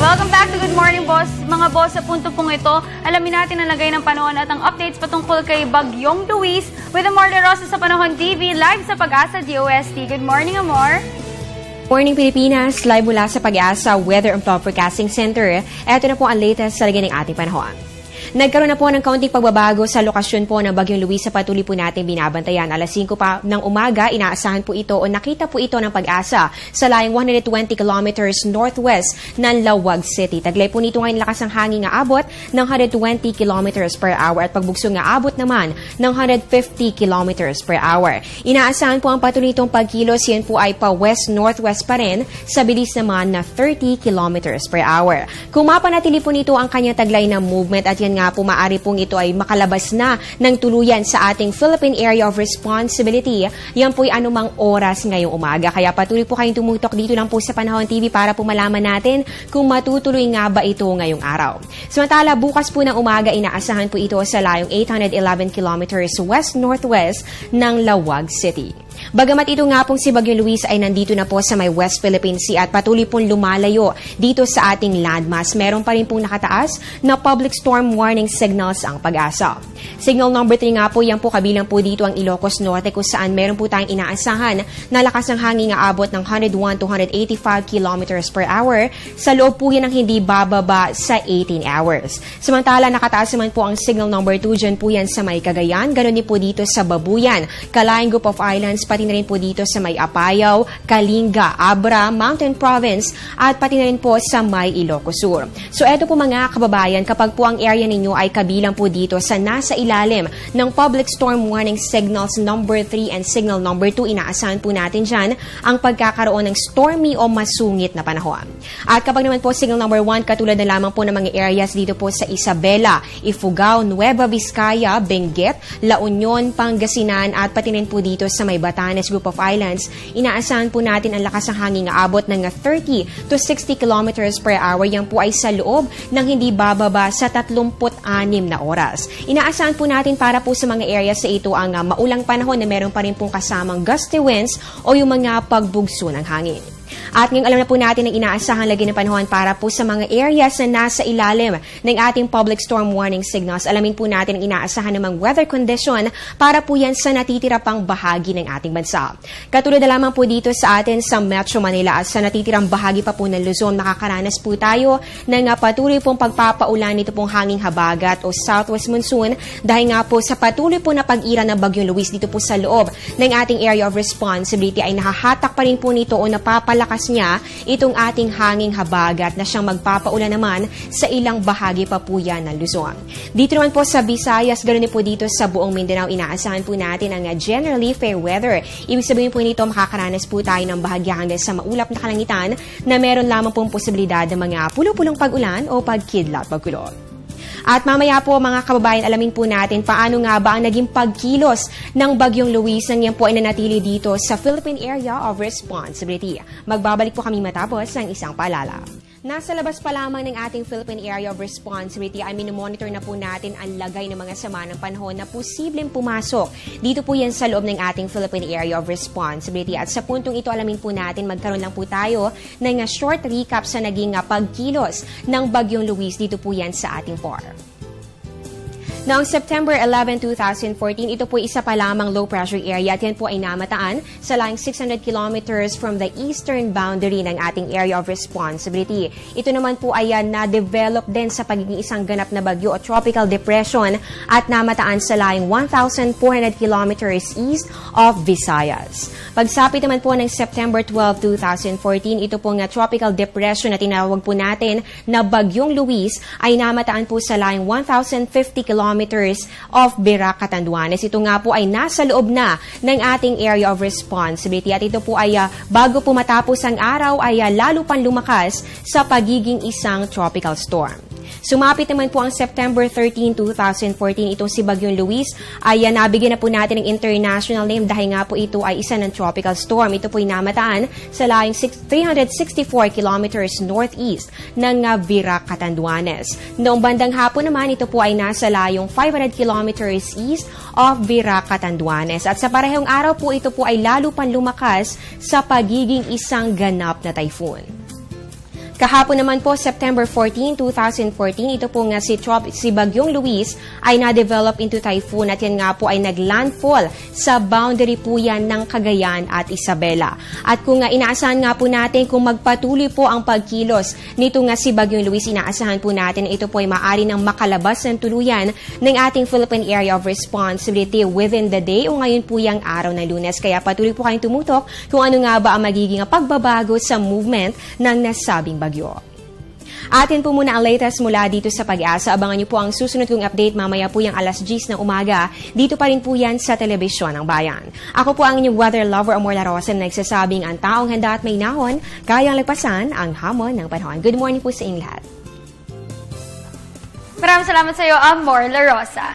Welcome back to Good Morning Boss. Mga boss, sa punto pong ito, alamin natin ang lagay ng panahon at ang updates patungkol kay Bagyong Luis with Amor De Rosa sa Panahon TV, live sa Pag-asa DOST. Good morning, Amor. Morning Pilipinas, live mula sa Pag-asa Weather and Forecasting Center. Ito na po ang latest sa lagay ng ating panahon. Nagkaroon na po ng kaunting pagbabago sa lokasyon po ng Bagyong Luis sa patuloy po natin binabantayan. Alas 5 pa ng umaga, inaasahan po ito o nakita po ito ng Pag-asa sa layong 120 kilometers northwest ng Lawag City. Taglay po nito ngayon lakas ng hangin nga abot ng 120 kilometers per hour at pagbugso nga abot naman ng 150 kilometers per hour. Inaasahan po ang patuloy itong pagkilos, yan po ay pa west-northwest pa rin sa bilis naman na 30 kilometers per hour. Kung mapanatili po nito ang kanyang taglay na movement at yan nga po maaari pong ito ay makalabas na ng tuluyan sa ating Philippine Area of Responsibility. Yan po ay anumang oras ngayong umaga. Kaya patuloy po kayong tumutok dito lang po sa Panahon TV para po malaman natin kung matutuloy nga ba ito ngayong araw. Samantala, bukas po ng umaga, inaasahan po ito sa layong 811 kilometers west-northwest ng Lawag City. Bagamat ito nga pong si Bagyong Luis ay nandito na po sa may West Philippine Sea at patuloy pong lumalayo dito sa ating landmass, meron pa rin pong nakataas na public storm warning signals ang Pag-asa. Signal number 3 nga po, yan po kabilang po dito ang Ilocos Norte kung saan meron po tayong inaasahan na lakas ng hangin nga abot ng 101 to 185 kilometers per hour. Sa loob po yan ang hindi bababa sa 18 hours. Samantala, nakataas naman po ang signal number 2 dyan po yan sa may Cagayan, ganoon din po dito sa Babuyan, Kalayaan Group of Islands, pati na rin po dito sa may Apayao, Kalinga, Abra, Mountain Province, at pati na rin po sa may Ilocos Sur. So eto po mga kababayan, kapag po ang area ninyo ay kabilang po dito sa nasa ilalim ng Public Storm Warning Signals number 3 and Signal number 2, inaasahan po natin dyan ang pagkakaroon ng stormy o masungit na panahon. At kapag naman po Signal number 1, katulad na lamang po ng mga areas dito po sa Isabela, Ifugao, Nueva Vizcaya, Benguet, La Union, Pangasinan, at pati rin po dito sa may Batanes Group of Islands, inaasahan po natin ang lakas ng hangin nga abot ng 30 to 60 kilometers per hour. Yan po ay sa loob ng hindi bababa sa 36 na oras. Inaasahan po natin para po sa mga areas sa ito ang maulang panahon na meron pa rin pong kasamang gusty winds o yung mga pagbugso ng hangin. At ngayong alam na po natin ang inaasahan lagi ng panahon para po sa mga areas na nasa ilalim ng ating public storm warning signals. Alamin po natin ang inaasahan namang weather condition para po yan sa natitira pang bahagi ng ating bansa. Katulad na lamang po dito sa atin sa Metro Manila at sa natitirang bahagi pa po ng Luzon, makakaranas po tayo ng patuloy pong pagpapaulan nito pong hanging habagat o southwest monsoon dahil nga po sa patuloy po na pag-ira ng Bagyong Luis dito po sa loob ng ating area of responsibility ay nahahatak pa rin po nito o napapalakas niya itong ating hanging habagat na siyang magpapaulan naman sa ilang bahagi pa po yan ng Luzon. Dito naman po sa Visayas, ganoon din po dito sa buong Mindanao, inaasahan po natin ang generally fair weather. Ibig sabihin po nito, makakaranas po tayo ng bahagya hanggang sa maulap na kalangitan na meron lamang pong posibilidad ng mga pulo-pulong pag-ulan o pagkidlat pagkulog. At mamaya po mga kababayan, alamin po natin paano nga ba ang naging pagkilos ng Bagyong Luis nang yan po ay nanatili dito sa Philippine Area of Responsibility. Magbabalik po kami matapos ng isang paalala. Nasa labas pa lamang ng ating Philippine Area of Responsibility ay minomonitor na po natin ang lagay ng mga sama ng panahon na posibleng pumasok. Dito po yan sa loob ng ating Philippine Area of Responsibility. At sa puntong ito, alamin po natin, magkaroon lang po tayo ng short recap sa naging pagkilos ng Bagyong Luis. Dito po yan sa ating farm. Noong September 11, 2014, ito po isa pa lamang low-pressure area at yan po ay namataan sa layong 600 kilometers from the eastern boundary ng ating area of responsibility. Ito naman po ay na-develop din sa pagiging isang ganap na bagyo o tropical depression at namataan sa layong 1,400 kilometers east of Visayas. Pagsapit naman po ng September 12, 2014, ito po nga tropical depression na tinawag po natin na Bagyong Luis ay namataan po sa layong 1,050 kilometers of Virac, Catanduanes. Ito nga po ay nasa loob na ng ating area of responsibility at ito po ay bago po matapos ang araw ay lalo pang lumakas sa pagiging isang tropical storm. Sumapit naman po ang September 13, 2014, itong si Bagyong Luis ay nabigyan na po natin ng international name dahil nga po ito ay isa ng tropical storm. Ito po ay namataan sa layong 364 kilometers northeast ng Virac, Catanduanes. Noong bandang hapon naman, ito po ay nasa layong 500 kilometers east of Virac, Catanduanes. At sa parehong araw po, ito po ay lalo pang lumakas sa pagiging isang ganap na typhoon. Kahapon naman po, September 14, 2014, ito po nga si Bagyong Luis ay na-develop into typhoon at yan nga po ay naglandfall sa boundary po yan ng Cagayan at Isabela. At kung inaasahan nga po natin kung magpatuloy po ang pagkilos nito nga si Bagyong Luis, inaasahan po natin ito po ay maaari ng makalabas ng tuluyan ng ating Philippine Area of Responsibility within the day o ngayon po yung araw ng Lunes. Kaya patuloy po kayong tumutok kung ano nga ba ang magiging pagbabago sa movement ng nasabing bagyo. Atin po muna ang latest mula dito sa Pag-asa. Abangan niyo po ang susunod kong update mamaya po yung alas 10 ng umaga. Dito pa rin po yan sa Telebisyon ng Bayan. Ako po ang inyong weather lover, Amor La Rosa, na nagsasabing ang taong handa at may nahon, kayang lagpasan ang hamon ng panahon. Good morning po sa inyong lahat. Maraming salamat sa iyo, Amor La Rosa.